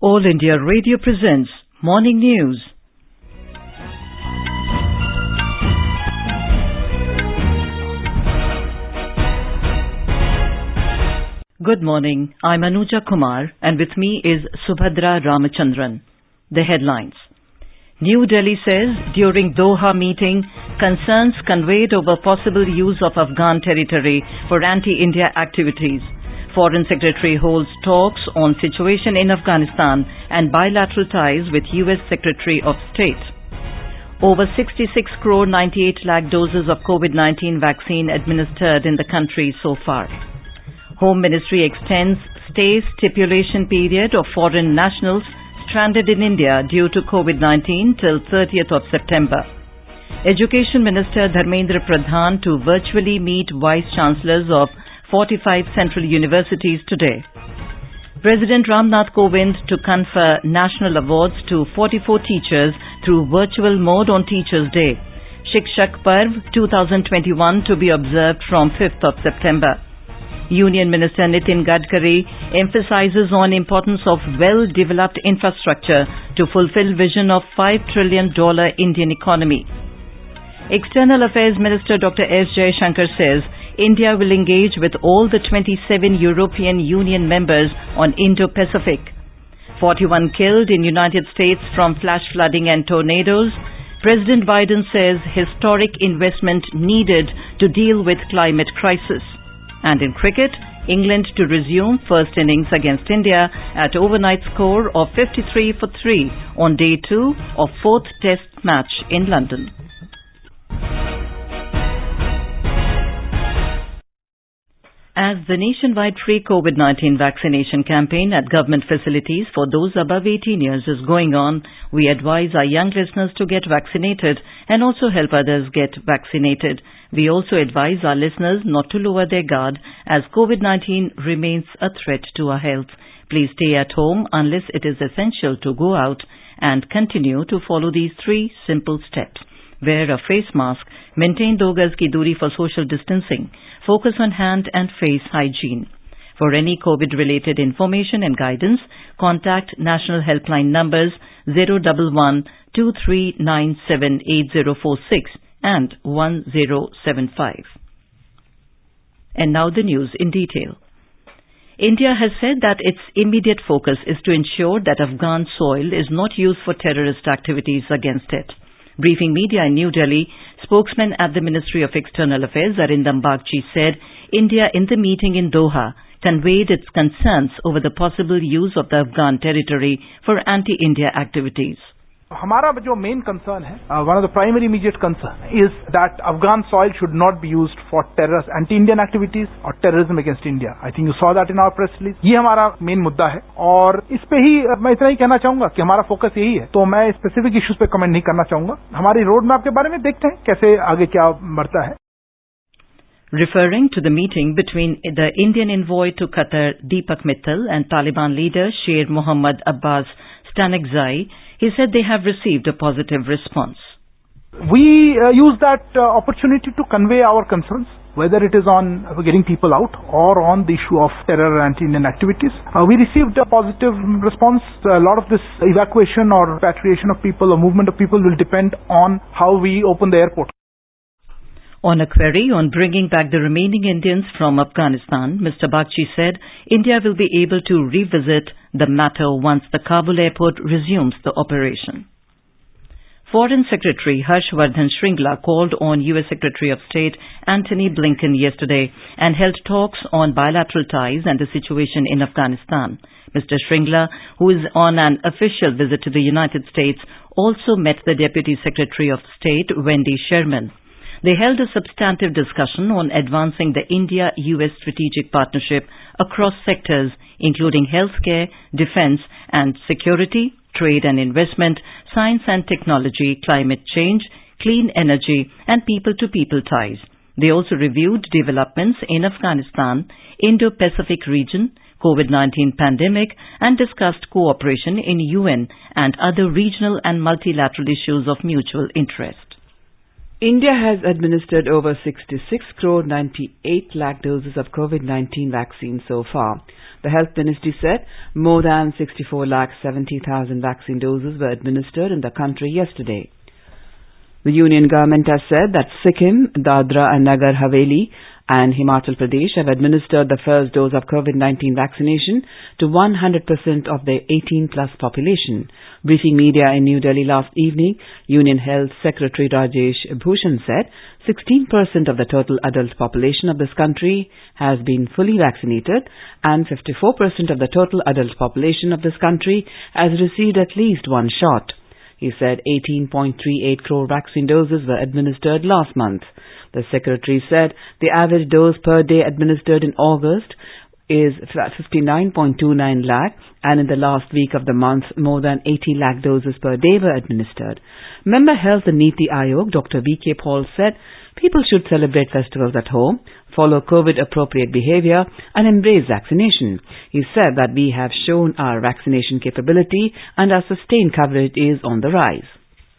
All India Radio presents Morning News. Good morning. I'm Anuja Kumar and with me is Subhadra Ramachandran. The headlines. New Delhi says during Doha meeting, concerns conveyed over possible use of Afghan territory for anti-India activities. Foreign Secretary holds talks on situation in Afghanistan and bilateral ties with US Secretary of State. Over 66 crore 98 lakh doses of COVID-19 vaccine administered in the country so far. Home Ministry extends stay stipulation period of foreign nationals stranded in India due to COVID-19 till 30th of September. Education Minister Dharmendra Pradhan to virtually meet Vice Chancellors of 45 central universities today. President Ramnath Kovind to confer national awards to 44 teachers through virtual mode on Teachers' Day. Shikshak Parv 2021 to be observed from 5th of September. Union Minister Nitin Gadkari emphasizes on importance of well-developed infrastructure to fulfill vision of $5 trillion Indian economy. External Affairs Minister Dr. S. Jaishankar says India will engage with all the 27 European Union members on Indo-Pacific. 41 killed in United States from flash flooding and tornadoes. President Biden says historic investment needed to deal with climate crisis. And in cricket, England to resume first innings against India at overnight score of 53 for 3 on day 2 of 4th Test match in London. As the nationwide free COVID-19 vaccination campaign at government facilities for those above 18 years is going on, we advise our young listeners to get vaccinated and also help others get vaccinated. We also advise our listeners not to lower their guard as COVID-19 remains a threat to our health. Please stay at home unless it is essential to go out and continue to follow these 3 simple steps. Wear a face mask, maintain 2 gaz ki duri for social distancing, focus on hand and face hygiene. For any COVID-related information and guidance, contact national helpline numbers 011 2397 8046 and 1075. And now the news in detail. India has said that its immediate focus is to ensure that Afghan soil is not used for terrorist activities against it. Briefing media in New Delhi, spokesman at the Ministry of External Affairs Arindam Bagchi said India in the meeting in Doha conveyed its concerns over the possible use of the Afghan territory for anti-India activities. हमारा जो main concern है, one of the primary immediate concern is that Afghan soil should not be used for terrorist, anti-Indian activities or terrorism against India. I think you saw that in our press release. ये हमारा main मुद्दा है और इस पे ही मैं इतना ही कहना चाहूंगा कि हमारा फोकस यही है. तो मैं स्पेसिफिक इश्यूज पे कमेंट नहीं करना चाहूंगा. हमारी रोड मैप के बारे में देखते हैं कैसे आगे क्या बढ़ता है. Referring to the meeting between the Indian envoy to Qatar Deepak Mittal and Taliban leader Sher Mohammad Abbas Stanekzai, he said they have received a positive response. We use that opportunity to convey our concerns, whether it is on getting people out or on the issue of terror and anti-Indian activities. We received a positive response. A lot of this evacuation or repatriation of people or movement of people will depend on how we open the airport. On a query on bringing back the remaining Indians from Afghanistan, Mr. Bagchi said India will be able to revisit the matter once the Kabul airport resumes the operation. Foreign Secretary Harshvardhan Shringla called on US Secretary of State Antony Blinken yesterday and held talks on bilateral ties and the situation in Afghanistan. Mr. Shringla, who is on an official visit to the United States, also met the Deputy Secretary of State Wendy Sherman. They held a substantive discussion on advancing the India-US strategic partnership across sectors, including healthcare, defense and security, trade and investment, science and technology, climate change, clean energy and people-to-people ties. They also reviewed developments in Afghanistan, Indo-Pacific region, COVID-19 pandemic and discussed cooperation in UN and other regional and multilateral issues of mutual interest. India has administered over 66 crore 98 lakh doses of COVID-19 vaccine so far. The Health Ministry said more than 64 lakh 70,000 vaccine doses were administered in the country yesterday. The Union Government has said that Sikkim, Dadra and Nagar Haveli and Himachal Pradesh have administered the first dose of COVID-19 vaccination to 100% of their 18-plus population. Briefing media in New Delhi last evening, Union Health Secretary Rajesh Bhushan said 16% of the total adult population of this country has been fully vaccinated and 54% of the total adult population of this country has received at least one shot. He said 18.38 crore vaccine doses were administered last month. The Secretary said the average dose per day administered in August is 59.29 lakh and in the last week of the month more than 80 lakh doses per day were administered. Member Health and Niti Ayog Dr. V.K. Paul said people should celebrate festivals at home, follow COVID-appropriate behavior and embrace vaccination. He said that we have shown our vaccination capability and our sustained coverage is on the rise.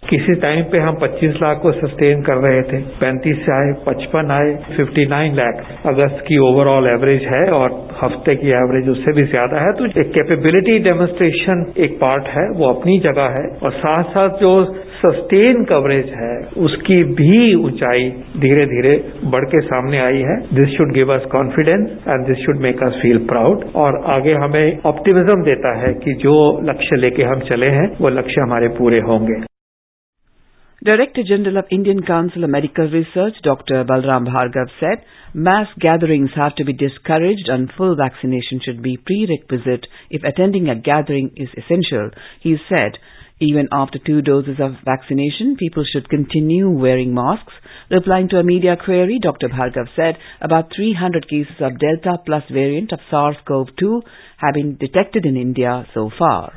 किसी time पे हम 25 लाख को sustain कर रहे थे, 35 से आए, 55 आए, 59 लाख अगस्त की ओवरऑल एवरेज है और हफ्ते की एवरेज उससे भी ज्यादा है। तो एक कैपेबिलिटी डेमोन्स्ट्रेशन एक पार्ट है, वो अपनी जगह है और साथ साथ जो सस्टेन कवरेज है उसकी भी ऊंचाई धीरे धीरे बढ़ के सामने आई है। This should give us confidence and this should make us feel proud और आगे हमें ऑप्टिमिज्म देता है कि जो लक्ष्य लेके हम चले हैं वो लक्ष्य हमारे पूरे होंगे। Director General of Indian Council of Medical Research, Dr. Balram Bhargav said, mass gatherings have to be discouraged and full vaccination should be prerequisite if attending a gathering is essential. He said, even after 2 doses of vaccination, people should continue wearing masks. Replying to a media query, Dr. Bhargav said about 300 cases of Delta plus variant of SARS-CoV-2 have been detected in India so far.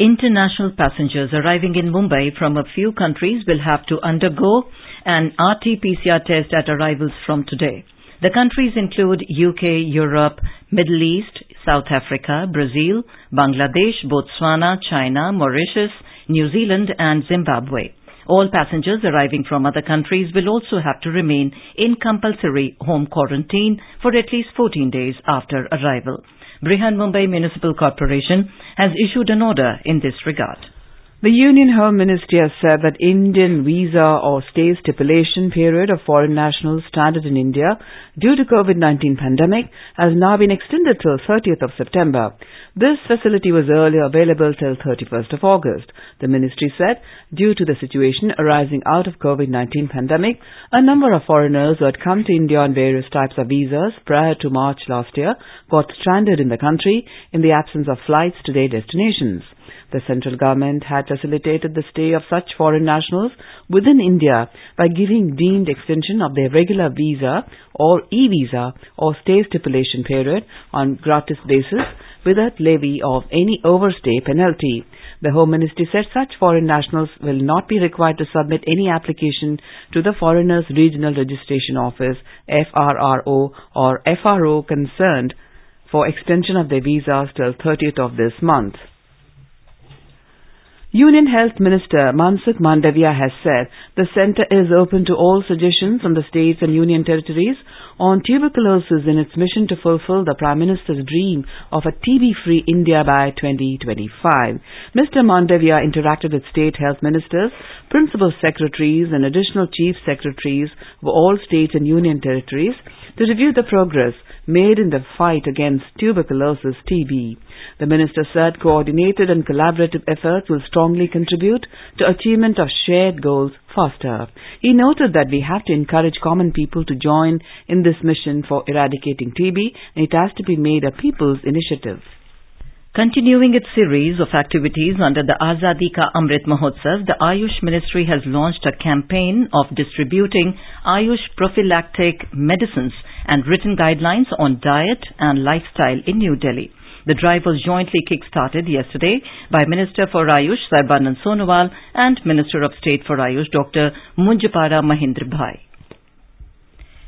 International passengers arriving in Mumbai from a few countries will have to undergo an RT-PCR test at arrivals from today. The countries include UK, Europe, Middle East, South Africa, Brazil, Bangladesh, Botswana, China, Mauritius, New Zealand and Zimbabwe. All passengers arriving from other countries will also have to remain in compulsory home quarantine for at least 14 days after arrival. Brihan Mumbai Municipal Corporation has issued an order in this regard. The Union Home Ministry has said that Indian visa or stay stipulation period of foreign nationals stranded in India due to COVID-19 pandemic has now been extended till 30th of September. This facility was earlier available till 31st of August. The ministry said due to the situation arising out of COVID-19 pandemic, a number of foreigners who had come to India on various types of visas prior to March last year got stranded in the country in the absence of flights to their destinations. The central government had facilitated the stay of such foreign nationals within India by giving deemed extension of their regular visa or e-visa or stay stipulation period on gratis basis without levy of any overstay penalty. The Home Ministry said such foreign nationals will not be required to submit any application to the Foreigners Regional Registration Office, FRRO or FRO concerned for extension of their visas till 30th of this month. Union Health Minister Mansukh Mandavia has said the centre is open to all suggestions from the states and union territories on tuberculosis in its mission to fulfill the Prime Minister's dream of a TB-free India by 2025. Mr. Mandavia interacted with state health ministers, principal secretaries and additional chief secretaries of all states and union territories to review the progress made in the fight against tuberculosis TB. The minister said coordinated and collaborative efforts will strongly contribute to achievement of shared goals faster. He noted that we have to encourage common people to join in this mission for eradicating TB and it has to be made a people's initiative. Continuing its series of activities under the Azadi Ka Amrit Mahotsav, the Ayush Ministry has launched a campaign of distributing Ayush prophylactic medicines and written guidelines on diet and lifestyle in New Delhi. The drive was jointly kick-started yesterday by Minister for Ayush Sarbanand Sonowal and Minister of State for Ayush Dr. Munjapara Mahindra Bhai.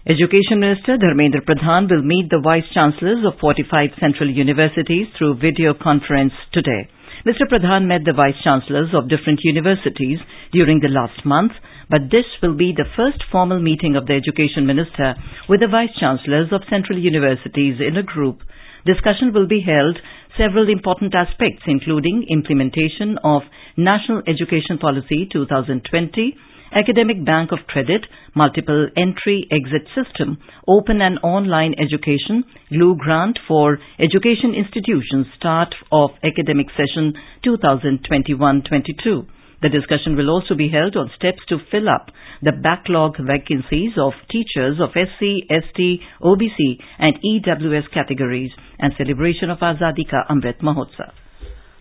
Education Minister Dharmendra Pradhan will meet the Vice-Chancellors of 45 central universities through video conference today. Mr. Pradhan met the Vice-Chancellors of different universities during the last month. but this will be the first formal meeting of the Education Minister with the Vice Chancellors of Central Universities in a group. Discussion will be held several important aspects including implementation of National Education Policy 2020, Academic Bank of Credit, multiple entry-exit system, open and online education, GLUE grant for education institutions, start of academic session 2021-22. The discussion will also be held on steps to fill up the backlog vacancies of teachers of SC, ST, OBC and EWS categories and celebration of Azadi Ka Amrit Mahotsav.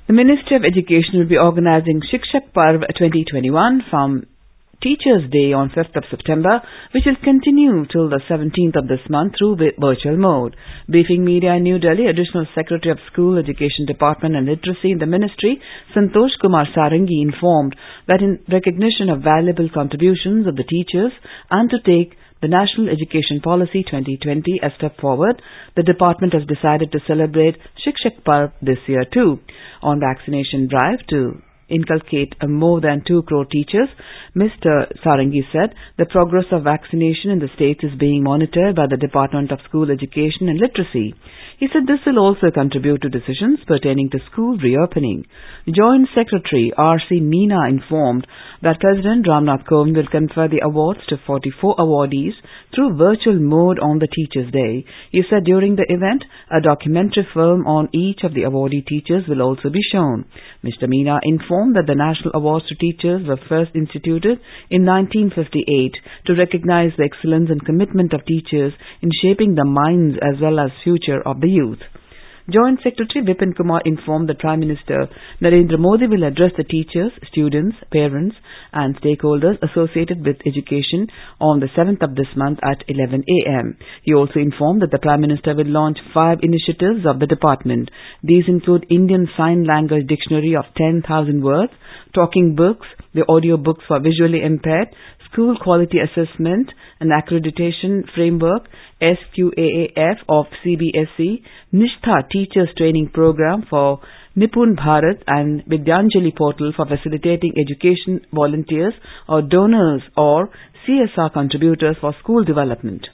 The Ministry of Education will be organizing Shikshak Parv 2021 from Teachers' Day on 5th of September, which will continue till the 17th of this month through virtual mode. Briefing media in New Delhi, Additional Secretary of School Education Department and Literacy in the Ministry, Santosh Kumar Sarangi, informed that in recognition of valuable contributions of the teachers and to take the National Education Policy 2020 a step forward, the department has decided to celebrate Shikshak Parv this year too. On vaccination drive to inculcate more than 2 crore teachers, Mr. Sarangi said the progress of vaccination in the states is being monitored by the Department of School Education and Literacy. He said this will also contribute to decisions pertaining to school reopening. Joint Secretary R.C. Meena informed that President Ramnath Kovind will confer the awards to 44 awardees through virtual mode on the Teachers' Day. He said during the event, a documentary film on each of the awardee teachers will also be shown. Mr. Meena informed that the National Awards to Teachers were first instituted in 1958 to recognize the excellence and commitment of teachers in shaping the minds as well as future of the youth. Joint Secretary Vipin Kumar informed that Prime Minister Narendra Modi will address the teachers, students, parents and stakeholders associated with education on the 7th of this month at 11 a.m. He also informed that the Prime Minister will launch 5 initiatives of the department. These include Indian Sign Language Dictionary of 10,000 words, talking books, the audio books for visually impaired, School Quality Assessment and Accreditation Framework SQAAF of CBSE, Nishtha Teachers Training Program for Nipun Bharat and Vidyanjali Portal for facilitating education volunteers or donors or CSR contributors for school development.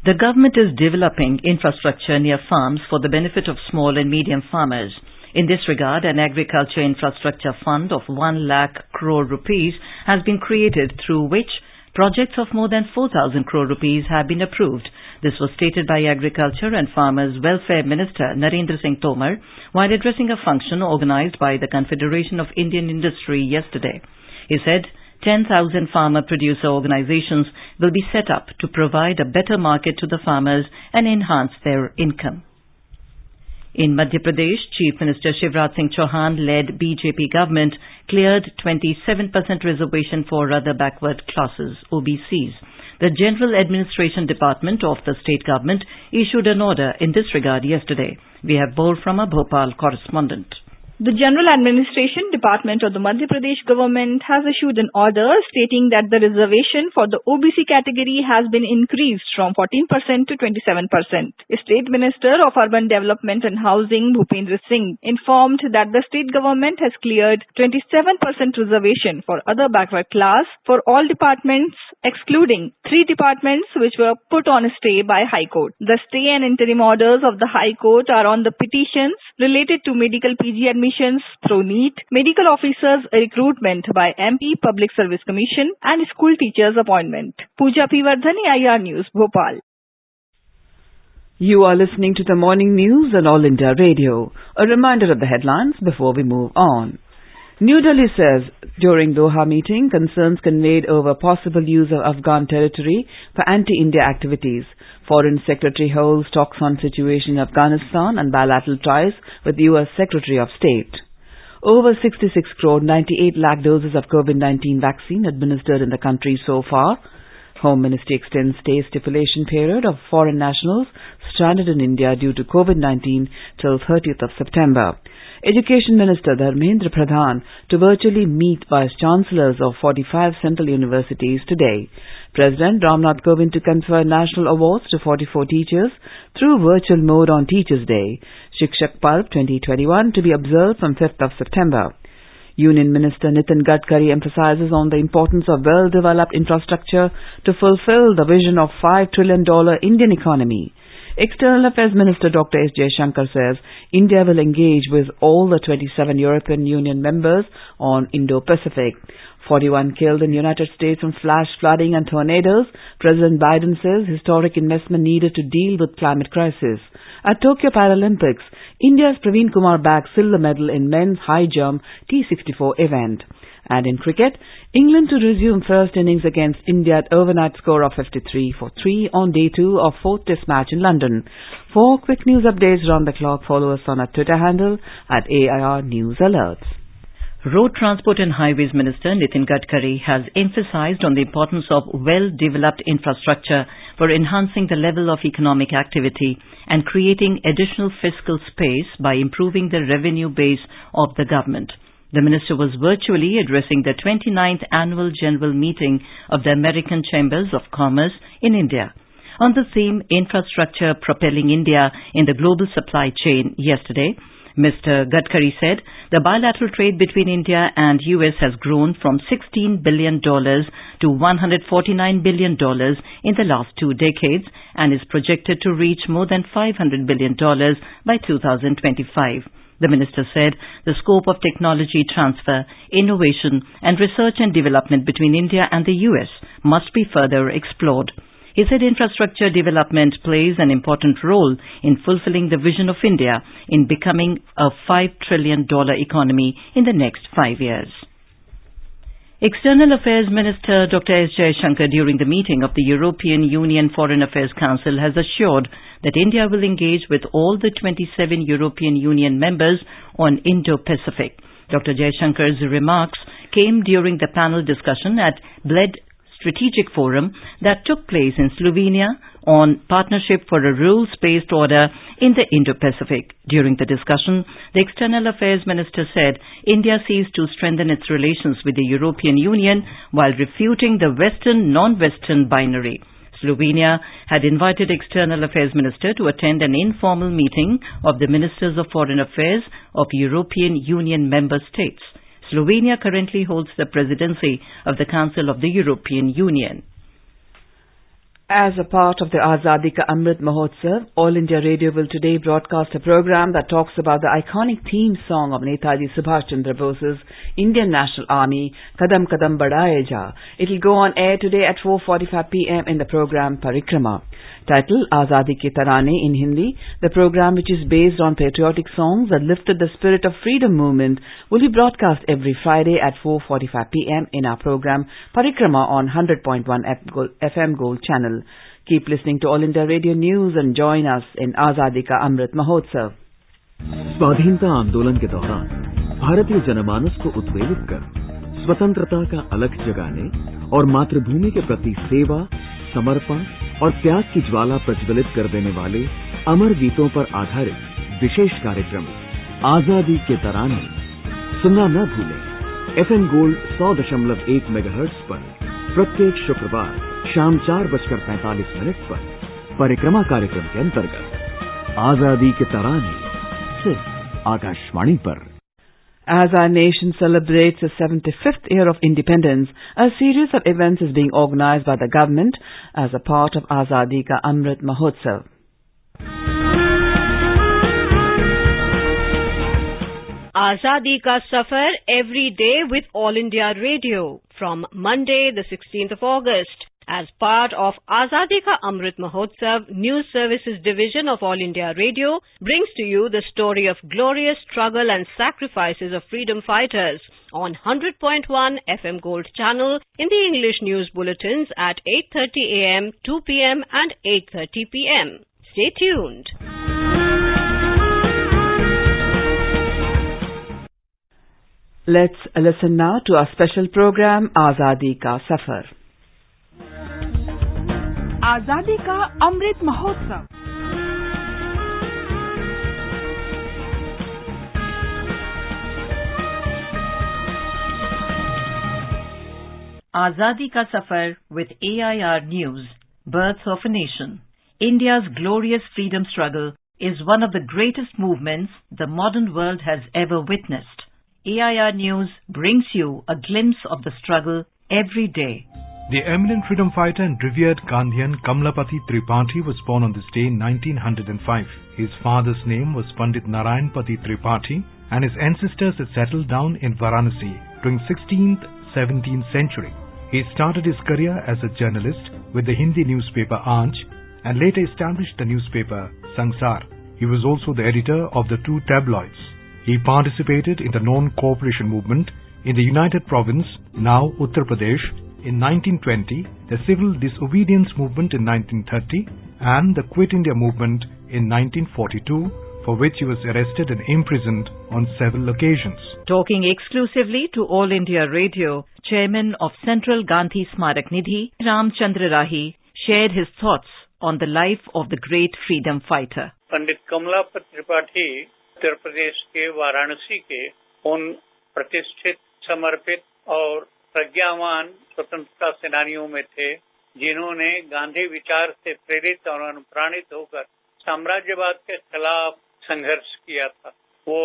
The government is developing infrastructure near farms for the benefit of small and medium farmers. In this regard, an agriculture infrastructure fund of 1 lakh crore rupees has been created through which projects of more than 4,000 crore rupees have been approved. This was stated by Agriculture and Farmers Welfare Minister Narendra Singh Tomar while addressing a function organized by the Confederation of Indian Industry yesterday. He said 10,000 farmer-producer organizations will be set up to provide a better market to the farmers and enhance their income. In Madhya Pradesh, Chief Minister Shivraj Singh Chauhan-led BJP government cleared 27% reservation for other backward classes, OBCs. The General Administration Department of the state government issued an order in this regard yesterday. We have more from our Bhopal correspondent. The General Administration Department of the Madhya Pradesh government has issued an order stating that the reservation for the OBC category has been increased from 14% to 27%. State Minister of Urban Development and Housing Bhupendra Singh informed that the state government has cleared 27% reservation for other backward class for all departments excluding 3 departments which were put on a stay by High Court. The stay and interim orders of the High Court are on the petitions related to medical PG admission through NEET, medical officers recruitment by MP Public Service Commission and school teachers appointment. Pooja P. Vardhani, IR News, Bhopal. You are listening to the morning news on All India Radio. A reminder of the headlines before we move on. New Delhi says during Doha meeting, concerns conveyed over possible use of Afghan territory for anti-India activities. Foreign Secretary holds talks on situation in Afghanistan and bilateral ties with U.S. Secretary of State. Over 66 crore 98 lakh doses of COVID-19 vaccine administered in the country so far. Home Ministry extends stay stipulation period of foreign nationals stranded in India due to COVID-19 till 30th of September. Education Minister Dharmendra Pradhan to virtually meet Vice Chancellors of 45 central universities today. President Ramnath Kovind to confer national awards to 44 teachers through virtual mode on Teachers' Day. Shikshak Parv 2021 to be observed from 5th of September. Union Minister Nitin Gadkari emphasizes on the importance of well-developed infrastructure to fulfill the vision of $5 trillion Indian economy. External Affairs Minister Dr. S. Jaishankar says India will engage with all the 27 European Union members on Indo-Pacific. 41 killed in United States from flash flooding and tornadoes. President Biden says historic investment needed to deal with climate crisis. At Tokyo Paralympics, India's Praveen Kumar bagged silver medal in men's high jump T64 event. And in cricket, England to resume first innings against India at overnight score of 53 for 3 on day 2 of 4th Test match in London. For quick news updates round the clock, follow us on our Twitter handle at AIR News Alerts. Road Transport and Highways Minister Nitin Gadkari has emphasized on the importance of well-developed infrastructure for enhancing the level of economic activity and creating additional fiscal space by improving the revenue base of the government. The minister was virtually addressing the 29th Annual General Meeting of the American Chambers of Commerce in India. On the theme Infrastructure Propelling India in the Global Supply Chain yesterday, Mr. Gadkari said the bilateral trade between India and US has grown from $16 billion to $149 billion in the last 2 decades and is projected to reach more than $500 billion by 2025. The minister said the scope of technology transfer, innovation and research and development between India and the US must be further explored. He said infrastructure development plays an important role in fulfilling the vision of India in becoming a $5 trillion economy in the next 5 years. External Affairs Minister Dr. S. Jaishankar during the meeting of the European Union Foreign Affairs Council has assured that India will engage with all the 27 European Union members on Indo-Pacific. Dr. Jaishankar's remarks came during the panel discussion at Bled Strategic Forum that took place in Slovenia on Partnership for a Rules-Based Order in the Indo-Pacific. During the discussion, the External Affairs Minister said India seeks to strengthen its relations with the European Union while refuting the Western non-Western binary. Slovenia had invited External Affairs Minister to attend an informal meeting of the Ministers of Foreign Affairs of European Union member states. Slovenia currently holds the presidency of the Council of the European Union. As a part of the Azadi Ka Amrit Mahotsav, All India Radio will today broadcast a program that talks about the iconic theme song of Netaji Subhash Chandra Bose's Indian National Army, Kadam Kadam Badhaye Ja. It will go on air today at 4:45 p.m. in the program Parikrama. Titled Azadi Ke Tarane in Hindi, the program, which is based on patriotic songs that lifted the spirit of freedom movement, will be broadcast every Friday at 4:45 p.m. in our program Parikrama on 100.1 FM Gold channel. Keep listening to All India Radio News and join us in Azadi Ka Amrit Mahotsav. स्वाधीनता आंदोलन के दौरान भारतीय जनमानस को उद्वेलित कर स्वतंत्रता का अलख जगाने और मातृभूमि के प्रति सेवा, समर्पण और त्याग की ज्वाला प्रज्वलित कर देने वाले अमर गीतों पर आधारित विशेष कार्यक्रम आजादी के तराने सुनना न भूलें। FM गोल्ड 100.1 मेगाहर्ट्ज पर प्रत्येक शुक्रवार शाम 4:45 पर परिक्रमा कार्यक्रम के अंतर्गत आजादी के तराने सिर्फ आकाशवाणी पर। As our nation celebrates the 75th year of independence, a series of events is being organized by the government as a part of Azadi Ka Amrit Mahotsav. Azadi Ka Safar every day with All India Radio from Monday the 16th of August. As part of Azadi Ka Amrit Mahotsav, News Services Division of All India Radio brings to you the story of glorious struggle and sacrifices of freedom fighters on 100.1 FM Gold channel in the English news bulletins at 8:30 a.m., 2 p.m. and 8:30 p.m. Stay tuned. Let's listen now to our special program Azadi Ka Safar. आजादी का Amrit Mahotsav. Azadi Ka Safar with AIR News, Birth of a Nation. India's glorious freedom struggle is one of the greatest movements the modern world has ever witnessed. AIR News brings you a glimpse of the struggle every day. The eminent freedom fighter and revered Gandhian Kamlapati Tripathi was born on this day in 1905. His father's name was Pandit Narayanpati Tripathi, and his ancestors had settled down in Varanasi during 16th, 17th century. He started his career as a journalist with the Hindi newspaper Aaj and later established the newspaper Sansar. He was also the editor of the two tabloids. He participated in the non-cooperation movement in the United Province, now Uttar Pradesh, in 1920, the civil disobedience movement in 1930, and the Quit India movement in 1942, for which he was arrested and imprisoned on several occasions. Talking exclusively to All India Radio, Chairman of Central Gandhi Smarak Nidhi, Ramchandra Rahi, shared his thoughts on the life of the great freedom fighter. पंडित कमलापति त्रिपाठी उत्तर प्रदेश के वाराणसी के उन प्रतिष्ठित, समर्पित और प्रज्ञावान स्वतंत्रता सेनानियों में थे जिन्होंने गांधी विचार से प्रेरित और अनुप्राणित होकर साम्राज्यवाद के खिलाफ संघर्ष किया था। वो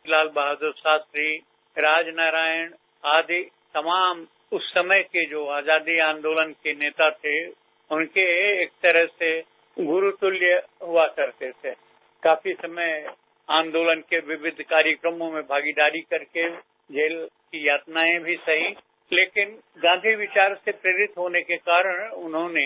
लाल बहादुर शास्त्री, राजनारायण आदि तमाम उस समय के जो आजादी आंदोलन के नेता थे, उनके एक तरह से गुरुतुल्य हुआ करते थे। काफी समय आंदोलन के विविध कार्यक्रमों में भागीदारी करके जेल की यातनाएं भी सही, लेकिन गांधी विचार से प्रेरित होने के कारण उन्होंने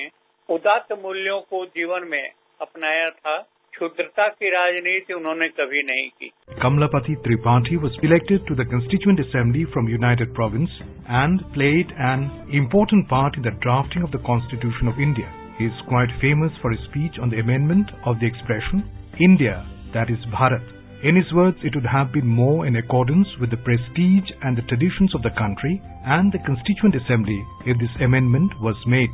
उदात्त मूल्यों को जीवन में अपनाया था। क्षुद्रता की राजनीति उन्होंने कभी नहीं की। Kamlapati Tripathi was elected to the Constituent Assembly from United Province and played an important part in the drafting of the Constitution of India. He is quite famous for his speech on the amendment of the expression India, that is Bharat. In his words, it would have been more in accordance with the prestige and the traditions of the country and the Constituent Assembly if this amendment was made.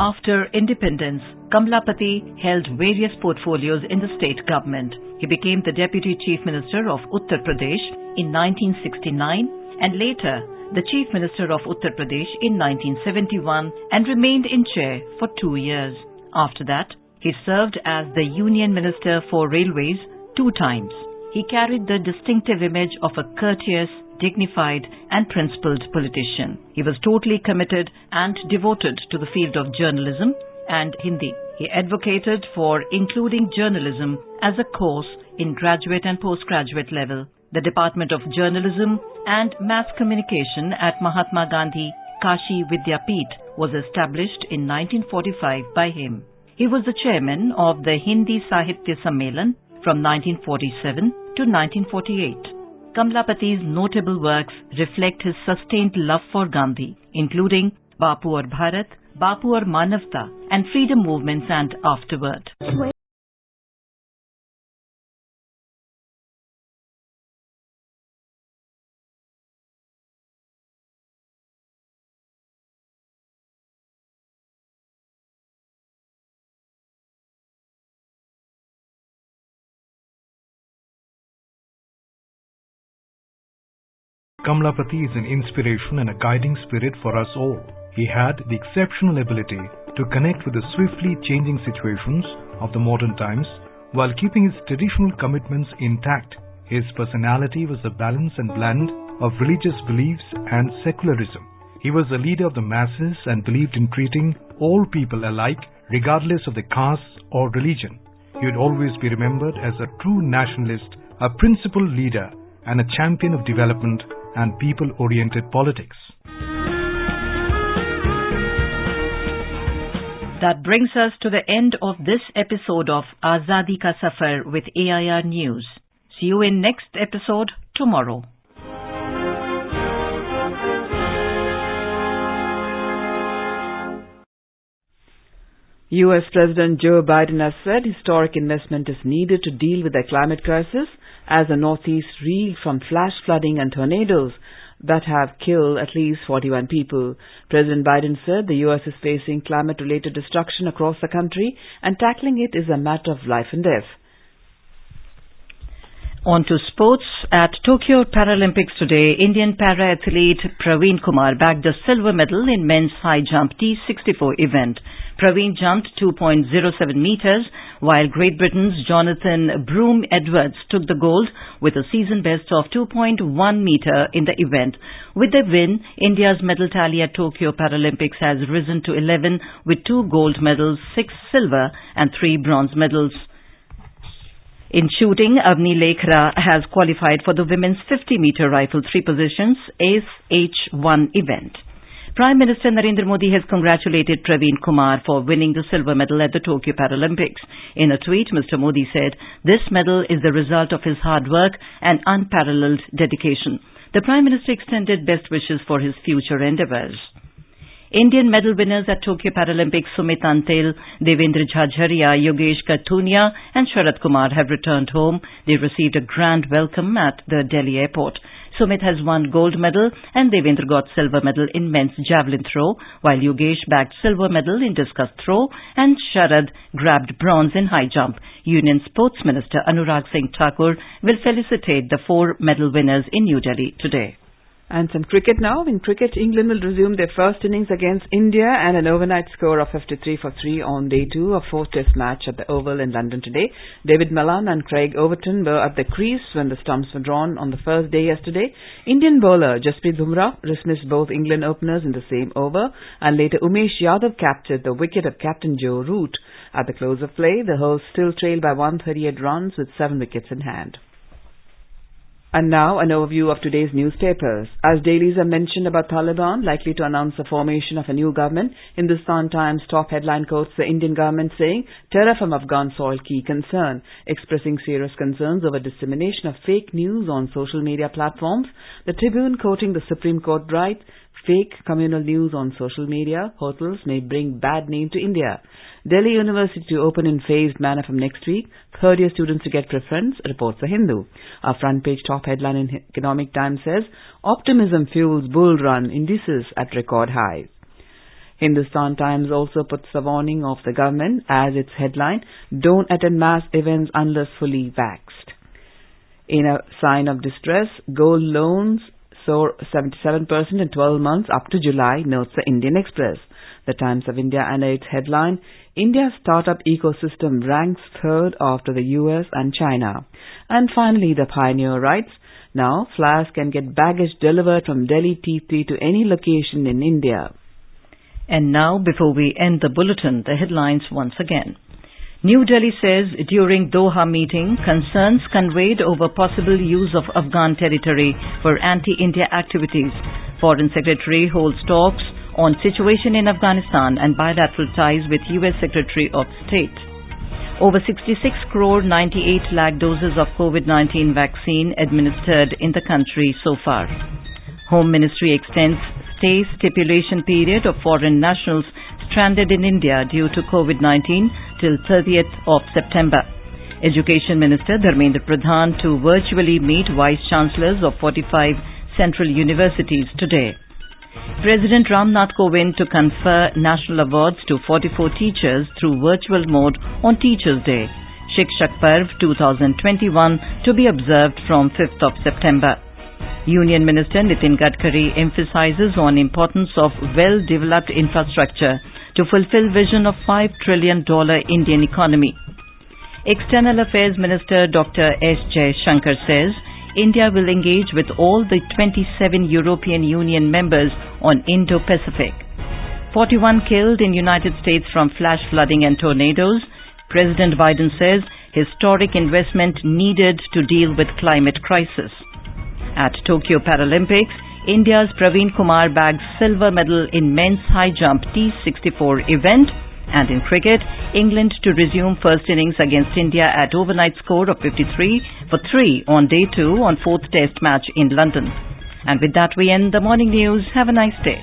After independence, Kamlapati held various portfolios in the state government. He became the Deputy Chief Minister of Uttar Pradesh in 1969 and later the Chief Minister of Uttar Pradesh in 1971 and remained in chair for 2 years. After that, he served as the Union Minister for Railways 2 times. He carried the distinctive image of a courteous, dignified and principled politician. He was totally committed and devoted to the field of journalism and Hindi. He advocated for including journalism as a course in graduate and postgraduate level. The Department of Journalism and Mass Communication at Mahatma Gandhi Kashi Vidyapeeth was established in 1945 by him. He was the chairman of the Hindi Sahitya Sammelan from 1947 to 1948. Kamlapati's notable works reflect his sustained love for Gandhi, including Bapu Aur Bharat, Bapu Aur Manavta, and freedom movements and afterward. Kamlapati is an inspiration and a guiding spirit for us all. He had the exceptional ability to connect with the swiftly changing situations of the modern times while keeping his traditional commitments intact. His personality was a balance and blend of religious beliefs and secularism. He was a leader of the masses and believed in treating all people alike regardless of their caste or religion. He would always be remembered as a true nationalist, a principled leader and a champion of development and people-oriented politics. That brings us to the end of this episode of Azadi Ka Safar with AIR News. See you in next episode tomorrow. US President Joe Biden has said historic investment is needed to deal with the climate crisis as the Northeast reeled from flash flooding and tornadoes that have killed at least 41 people. President Biden said the US is facing climate-related destruction across the country and tackling it is a matter of life and death. On to sports. At Tokyo Paralympics today, Indian para-athlete Praveen Kumar bagged a silver medal in men's high jump T64 event. Praveen jumped 2.07 meters, while Great Britain's Jonathan Broome-Edwards took the gold with a season best of 2.1 meter in the event. With the win, India's medal tally at Tokyo Paralympics has risen to 11 with 2 gold medals, 6 silver and 3 bronze medals. In shooting, Avni Lekhra has qualified for the women's 50-meter rifle 3 positions ACE-H1 event. Prime Minister Narendra Modi has congratulated Praveen Kumar for winning the silver medal at the Tokyo Paralympics. In a tweet, Mr. Modi said, "This medal is the result of his hard work and unparalleled dedication." The Prime Minister extended best wishes for his future endeavours. Indian medal winners at Tokyo Paralympics Sumit Antil, Devendra Jhajharia, Yogesh Kathunia and Sharad Kumar have returned home. They received a grand welcome at the Delhi airport. Sumit has won gold medal and Devendra got silver medal in men's javelin throw, while Yogesh bagged silver medal in discus throw and Sharad grabbed bronze in high jump. Union Sports Minister Anurag Singh Thakur will felicitate the 4 medal winners in New Delhi today. And some cricket now. In cricket, England will resume their first innings against India and an overnight score of 53 for 3 on day 2 of 4th test match at the Oval in London today. David Malan and Craig Overton were at the crease when the stumps were drawn on the first day yesterday. Indian bowler Jasprit Bumrah dismissed both England openers in the same over, and later Umesh Yadav captured the wicket of captain Joe Root. At the close of play, the hosts still trailed by 138 runs with 7 wickets in hand. And now an overview of today's newspapers. As dailies are mentioned about Taliban likely to announce the formation of a new government, Hindustan Times top headline quotes the Indian government saying, "Terror from Afghan soil key concern," expressing serious concerns over dissemination of fake news on social media platforms. The Tribune quoting the Supreme Court writes, "Fake communal news on social media portals may bring bad name to India." Delhi University to open in phased manner from next week. Third-year students to get preference, reports The Hindu. Our front page top headline in Economic Times says, "Optimism fuels bull run, indices at record highs." Hindustan Times also puts the warning of the government as its headline, "Don't attend mass events unless fully vaxxed." In a sign of distress, gold loans soar 77% in 12 months up to July, notes the Indian Express. The Times of India and its headline, "India's startup ecosystem ranks 3rd after the US and China." And finally, the Pioneer writes, "Now flyers can get baggage delivered from Delhi T3 to any location in India." And now, before we end the bulletin, the headlines once again. New Delhi says during Doha meeting, concerns conveyed over possible use of Afghan territory for anti-India activities. Foreign Secretary holds talks on situation in Afghanistan and bilateral ties with US Secretary of State. Over 66 crore 98 lakh doses of COVID-19 vaccine administered in the country so far. Home Ministry extends stay stipulation period of foreign nationals stranded in India due to COVID-19 till 30th of September. Education Minister Dharmendra Pradhan to virtually meet Vice Chancellors of 45 central universities today. President Ramnath Kovind to confer national awards to 44 teachers through virtual mode on Teachers' Day. Shikshak Parv 2021 to be observed from 5th of September. Union Minister Nitin Gadkari emphasizes on importance of well-developed infrastructure to fulfill vision of $5 trillion Indian economy. External Affairs Minister Dr. S. Jaishankar says India will engage with all the 27 European Union members on Indo-Pacific. 41 killed in United States from flash flooding and tornadoes. President Biden says historic investment needed to deal with climate crisis. At Tokyo Paralympics, India's Praveen Kumar bagged silver medal in men's high jump T64 event. And in cricket, England to resume first innings against India at overnight score of 53 for 3 on day 2 on 4th test match in London. And with that we end the morning news. Have a nice day.